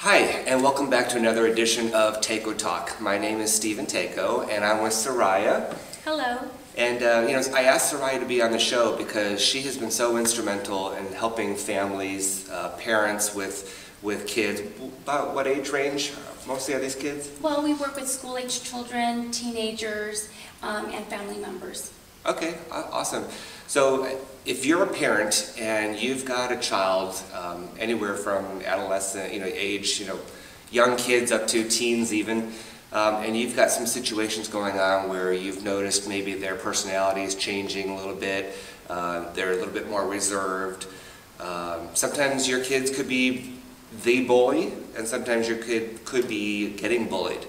Hi, and welcome back to another edition of Tako Talk. My name is Stephen Tako, and I'm with Soraya. Hello. And I asked Soraya to be on the show because she has been so instrumental in helping families, parents with kids. About what age range mostly are these kids? Well, we work with school-age children, teenagers, and family members. Okay, awesome. So if you're a parent and you've got a child anywhere from adolescent, age, young kids up to teens even, and you've got some situations going on where you've noticed maybe their personality is changing a little bit, they're a little bit more reserved. Sometimes your kids could be the bully, and sometimes your kid could be getting bullied.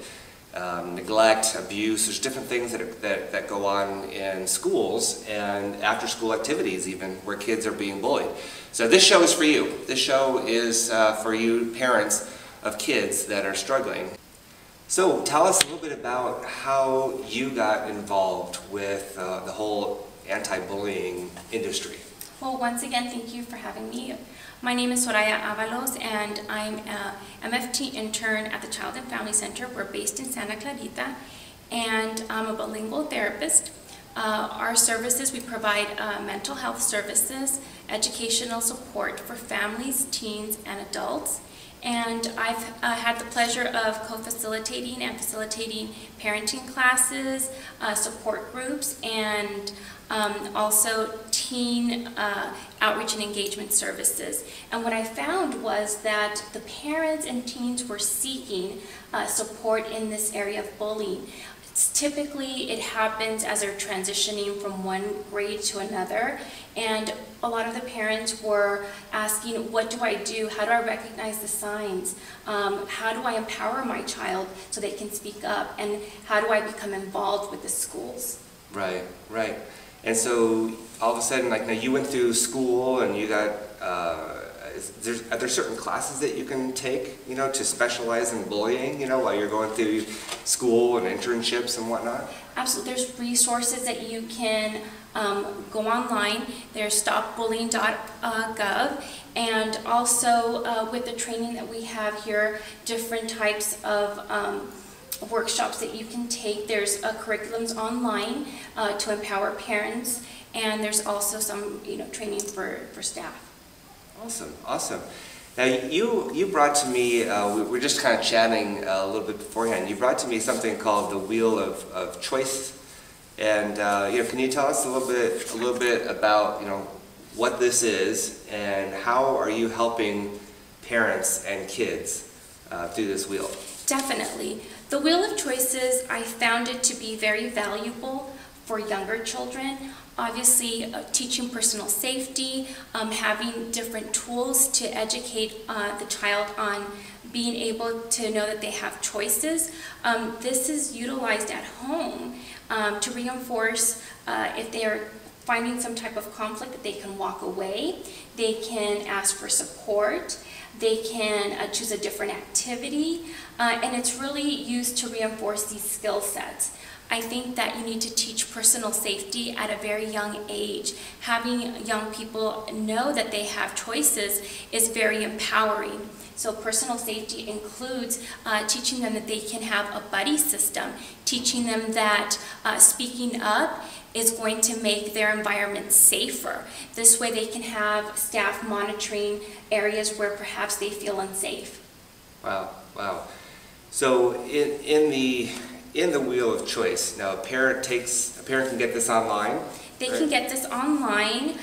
Neglect, abuse, there's different things that go on in schools and after school activities even where kids are being bullied. So this show is for you. This show is for you parents of kids that are struggling. So tell us a little bit about how you got involved with the whole anti-bullying industry. Well, once again, thank you for having me. My name is Soraya Avalos, and I'm a MFT intern at the Child and Family Center. We're based in Santa Clarita, and I'm a bilingual therapist. Our services, we provide mental health services, educational support for families, teens, and adults. And I've had the pleasure of co-facilitating and facilitating parenting classes, support groups, and also teen outreach and engagement services. And what I found was that the parents and teens were seeking support in this area of bullying. Typically, it happens as they're transitioning from one grade to another, and a lot of the parents were asking, what do I do? How do I recognize the signs? How do I empower my child so they can speak up? And how do I become involved with the schools? Right, right. And so all of a sudden, now you went through school and you got, are there certain classes that you can take, to specialize in bullying, while you're going through school and internships and whatnot? Absolutely. There's resources that you can go online. There's stopbullying.gov, and also with the training that we have here, different types of workshops that you can take. There's curriculums online to empower parents, and there's also some training for staff. Awesome, awesome. Now you brought to me, we were just kind of chatting a little bit beforehand, you brought to me something called the Wheel of Choice, and can you tell us a little bit about what this is and how are you helping parents and kids through this wheel? Definitely. The Wheel of Choices, I found it to be very valuable for younger children. Obviously, teaching personal safety, having different tools to educate the child on being able to know that they have choices. This is utilized at home to reinforce if they are finding some type of conflict that they can walk away, they can ask for support, they can choose a different activity, and it's really used to reinforce these skill sets. I think that you need to teach personal safety at a very young age. Having young people know that they have choices is very empowering. So personal safety includes teaching them that they can have a buddy system, teaching them that speaking up is going to make their environment safer. This way they can have staff monitoring areas where perhaps they feel unsafe. Wow, wow. So in the Wheel of Choice, now a parent can get this online? They can get this online.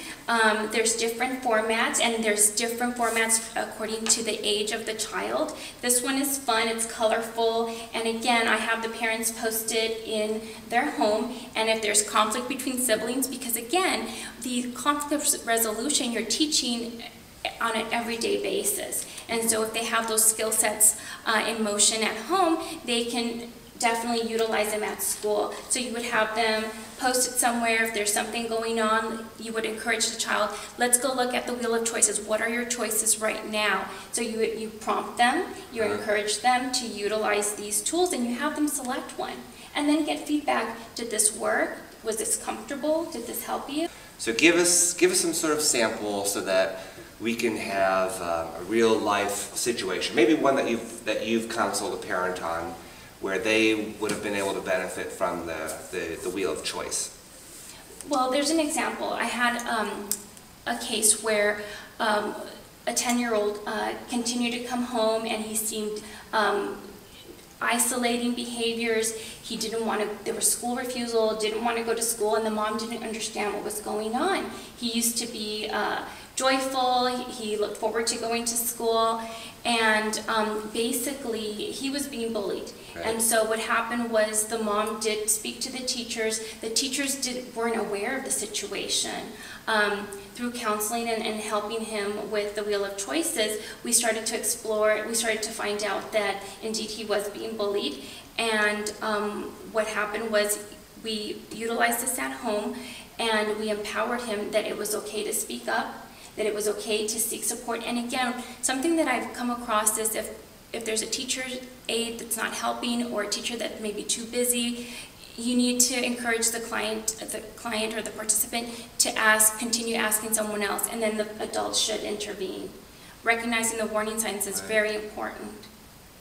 There's different formats, and there's different formats according to the age of the child. This one is fun, it's colorful, and again, I have the parents post it in their home, and if there's conflict between siblings, because again, the conflict resolution you're teaching on an everyday basis. And so if they have those skill sets in motion at home, they can definitely utilize them at school. So you would have them post it somewhere. If there's something going on, you would encourage the child, let's go look at the Wheel of Choices. What are your choices right now? So you prompt them, you encourage them to utilize these tools, and you have them select one. And then get feedback. Did this work? Was this comfortable? Did this help you? So give us some sort of sample so that we can have a real life situation, maybe one that you've counseled a parent on, where they would have been able to benefit from the wheel of choice? Well, there's an example. I had a case where a 10-year-old continued to come home, and he seemed isolating behaviors. He didn't want to, there was school refusal, didn't want to go to school, and the mom didn't understand what was going on. He used to be joyful, he looked forward to going to school, and basically he was being bullied. Right. And so what happened was the mom did speak to the teachers. The teachers weren't aware of the situation. Through counseling and helping him with the wheel of choices, we started to explore, we started to find out that indeed he was being bullied. And what happened was we utilized this at home, and we empowered him that it was okay to speak up, that it was okay to seek support. And again, something that I've come across is if there's a teacher's aide that's not helping, or a teacher that may be too busy, you need to encourage the client or the participant to continue asking someone else, and then the adults should intervene. Recognizing the warning signs is very important.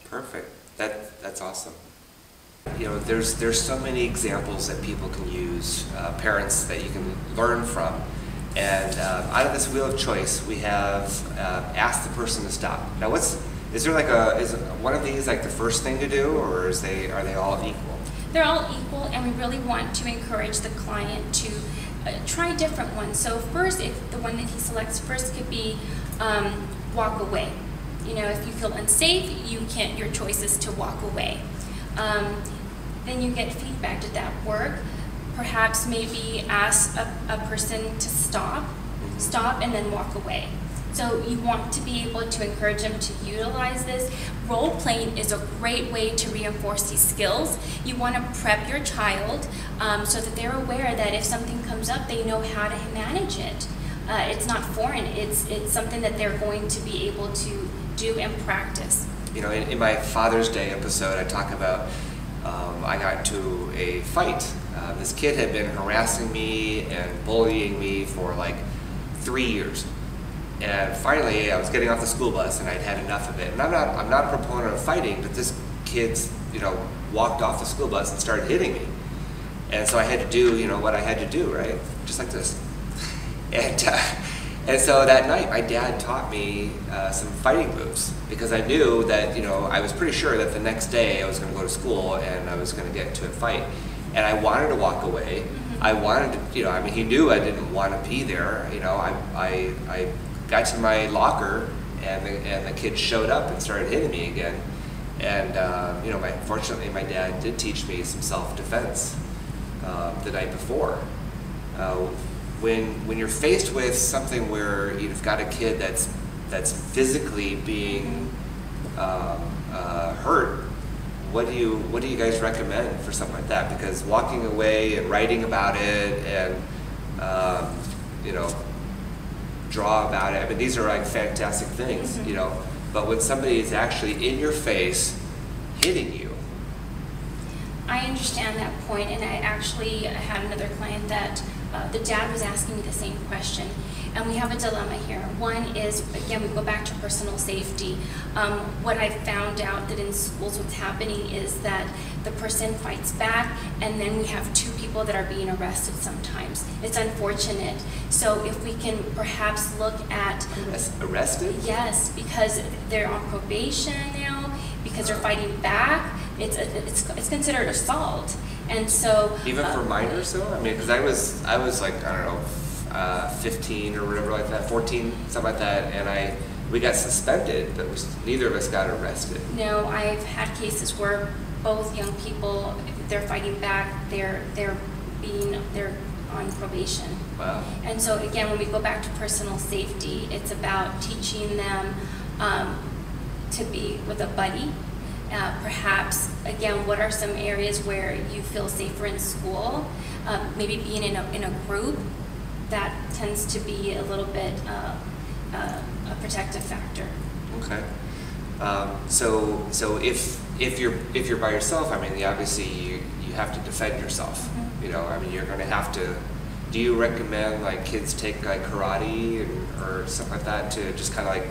Perfect. That's awesome. You know, there's so many examples that people can use, parents that you can learn from. And out of this wheel of choice, we have ask the person to stop. Now, is one of these like the first thing to do, or are they all equal? They're all equal, and we really want to encourage the client to try different ones. So first, if the one that he selects first could be walk away. You know, if you feel unsafe, your choice is to walk away. Then you get feedback. Did that work? Perhaps maybe ask a person to stop, and then walk away. So you want to be able to encourage them to utilize this. Role playing is a great way to reinforce these skills. You want to prep your child so that they're aware that if something comes up, they know how to manage it. It's not foreign. It's something that they're going to be able to do and practice. You know, in my Father's Day episode, I talk about I got into a fight. This kid had been harassing me and bullying me for like 3 years. And finally, I was getting off the school bus, and I'd had enough of it. And I'm not a proponent of fighting, but this kid's, walked off the school bus and started hitting me. And so I had to do, what I had to do, right? Just like this. And so that night, my dad taught me some fighting moves, because I knew that, I was pretty sure that the next day I was going to go to school and I was going to get into a fight. And I wanted to walk away. I wanted to, he knew I didn't want to be there. I got to my locker, and the kid showed up and started hitting me again. And fortunately, my dad did teach me some self-defense the night before. When you're faced with something where you've got a kid that's physically being hurt, what do you guys recommend for something like that? Because walking away and writing about it and draw about it, these are like fantastic things, but when somebody is actually in your face hitting you. I understand that point, and I actually had another client that the dad was asking me the same question, and we have a dilemma here. One is, again, we go back to personal safety. What I found out that in schools what's happening is that the person fights back, and then we have two people that are being arrested sometimes. It's unfortunate. So if we can perhaps look at... Arrested? Yes, because they're on probation now, because they're fighting back. It's considered assault. And so... Even for minors though? Because I was like, I don't know, 15 or whatever like that, 14, something like that, and we got suspended, but neither of us got arrested. No, I've had cases where both young people, they're fighting back, they're on probation. Wow. And so again, when we go back to personal safety, it's about teaching them to be with a buddy. Perhaps, again, what are some areas where you feel safer in school? Maybe being in a group, that tends to be a little bit a protective factor. Okay. So if you're by yourself, obviously you have to defend yourself. Mm-hmm. You're going to have to do you recommend like kids take like karate or something like that to just kind of like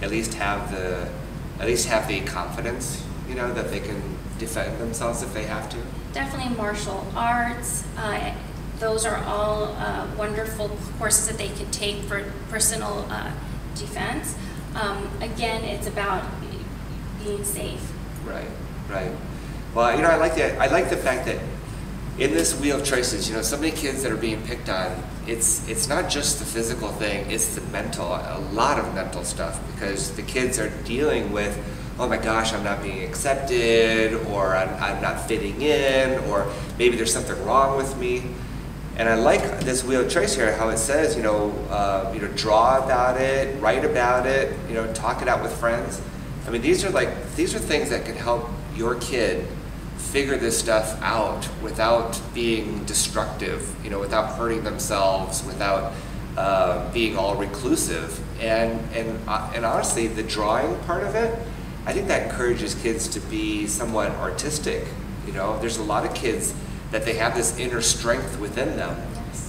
at least have the confidence, you know, that they can defend themselves if they have to? Definitely martial arts. Those are all wonderful courses that they can take for personal defense. Again, it's about being safe. Right, right. Well, you know, I like the fact that in this wheel of choices, you know, so many kids that are being picked on, it's not just the physical thing, it's the mental, a lot of mental stuff, because the kids are dealing with, oh my gosh, I'm not being accepted, or I'm not fitting in, or maybe there's something wrong with me. And I like this wheel of choice here, how it says, you know, draw about it, write about it, you know, talk it out with friends. I mean, these are things that can help your kid figure this stuff out without being destructive, you know, without hurting themselves, without being all reclusive. And honestly, the drawing part of it, I think that encourages kids to be somewhat artistic. You know, there's a lot of kids that they have this inner strength within them,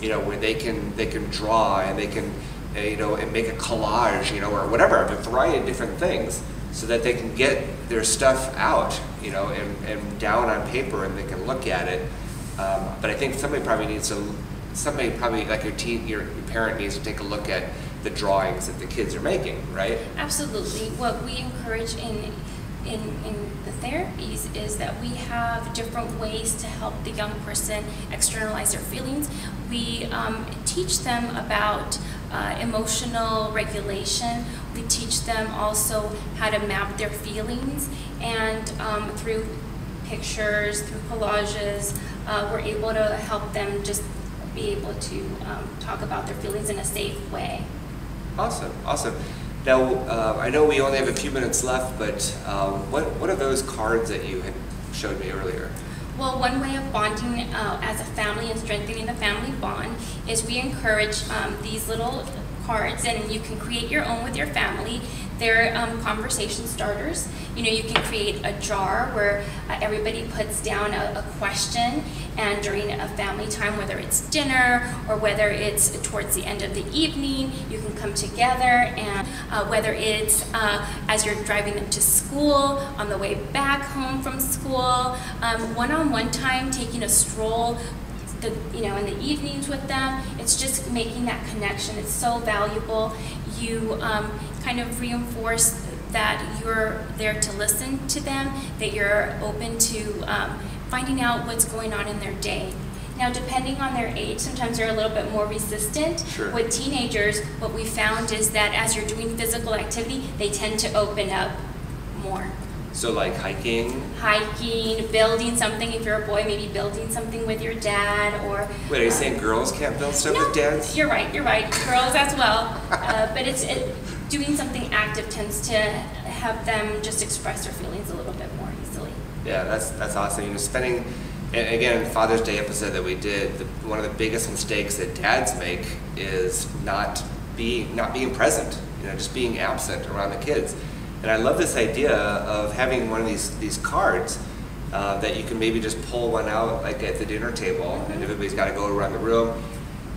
you know, where they can draw and they can, you know, and make a collage, you know, or whatever, a variety of different things, so that they can get their stuff out, you know, and down on paper, and they can look at it. But I think somebody probably like your parent needs to take a look at the drawings that the kids are making, right? Absolutely. What we encourage in the therapies is that we have different ways to help the young person externalize their feelings. We teach them about emotional regulation. We teach them also how to map their feelings, and through pictures, through collages, we're able to help them just be able to talk about their feelings in a safe way. Awesome, awesome. Now, I know we only have a few minutes left, but what are those cards that you had showed me earlier? Well, one way of bonding as a family and strengthening the family bond is we encourage these little cards, and you can create your own with your family. They're conversation starters. You know, you can create a jar where everybody puts down a question, and during a family time, whether it's dinner or whether it's towards the end of the evening, you can come together, and whether it's as you're driving them to school, on the way back home from school, one-on-one time, taking a stroll, in the evenings with them. It's just making that connection. It's so valuable. You kind of reinforce that you're there to listen to them, that you're open to finding out what's going on in their day. Now, depending on their age, sometimes they're a little bit more resistant. Sure. With teenagers, what we found is that as you're doing physical activity, they tend to open up more. So like hiking, building something. If you're a boy, maybe building something with your dad, or... Wait, are you saying girls can't build stuff with dads? You're right, girls as well. But doing something active tends to have them just express their feelings a little bit more easily. Yeah, that's awesome. You know, spending, and again, Father's Day episode that we did, one of the biggest mistakes that dads make is not being present, you know, just being absent around the kids. And I love this idea of having one of these cards that you can maybe just pull one out like at the dinner table, and everybody's got to go around the room.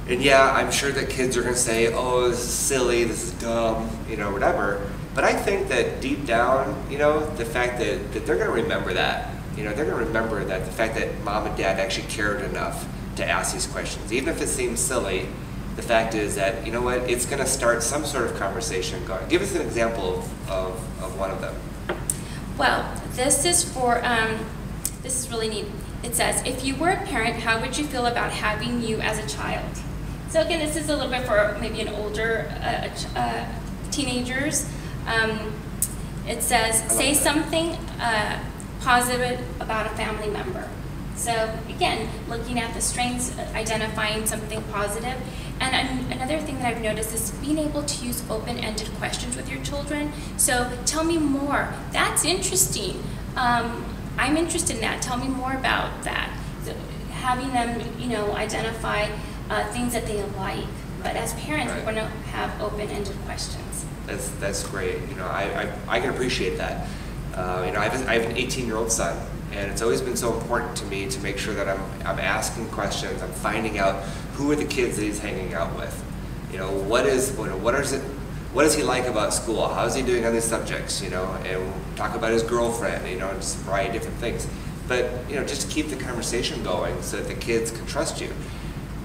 And yeah, I'm sure that kids are going to say, oh, this is silly, this is dumb, you know, whatever. But I think that deep down, you know, the fact that they're going to remember that. You know, they're going to remember that the fact that mom and dad actually cared enough to ask these questions. Even if it seems silly, the fact is that, you know what, it's going to start some sort of conversation going. Give us an example of one of them. Well, this is really neat. It says, if you were a parent, how would you feel about having you as a child? So again, this is a little bit for maybe an older teenagers. It says, say something positive about a family member. So again, looking at the strengths, identifying something positive. And another thing that I've noticed is being able to use open-ended questions with your children. So tell me more. That's interesting. I'm interested in that. Tell me more about that. So having them, you know, identify things that they like. But as parents, we want to have open-ended questions. That's great. You know, I can appreciate that. I have an 18-year-old son, and it's always been so important to me to make sure that I'm asking questions, I'm finding out who are the kids that he's hanging out with. What does he like about school? How's he doing on these subjects? And talk about his girlfriend, and just a variety of different things. But just to keep the conversation going so that the kids can trust you.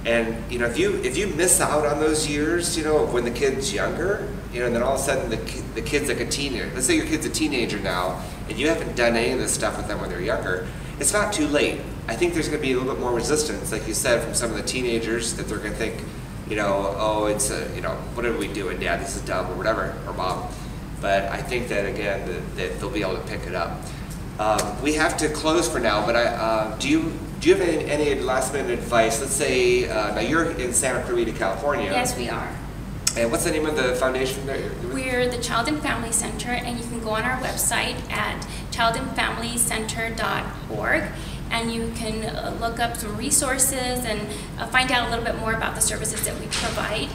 And if you miss out on those years, of when the kid's younger, and then all of a sudden the kid's like a teenager. Let's say your kid's a teenager now, and you haven't done any of this stuff with them when they're younger. It's not too late. I think there's going to be a little bit more resistance, like you said, from some of the teenagers that they're going to think, oh, it's what are we doing, Dad? This is dumb, or whatever, or Mom. But I think that again, that they'll be able to pick it up. We have to close for now, but do you have any last minute advice? Let's say now you're in Santa Clarita, California. Yes, we are. And what's the name of the foundation that you're doing? We're the Child and Family Center, and you can go on our website at childandfamilycenter.org, and you can look up some resources and find out a little bit more about the services that we provide.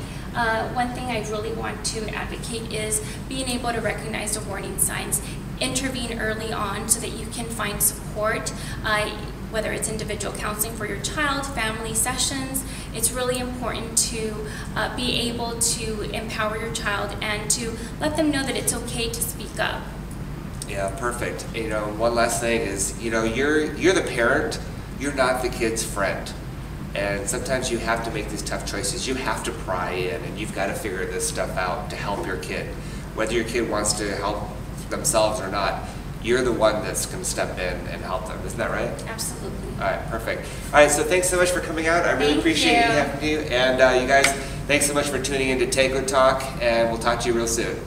One thing I really want to advocate is being able to recognize the warning signs, intervene early on so that you can find support, whether it's individual counseling for your child, family sessions. It's really important to be able to empower your child and to let them know that it's okay to speak up. Yeah, perfect. One last thing is, you're the parent, you're not the kid's friend. And sometimes you have to make these tough choices. You have to pry in, and you've got to figure this stuff out to help your kid. Whether your kid wants to help themselves or not, you're the one that's going to step in and help them. Isn't that right? Absolutely. All right, perfect. All right, so thanks so much for coming out. I really appreciate having you. And you guys, thanks so much for tuning in to Tako Talk, and we'll talk to you real soon.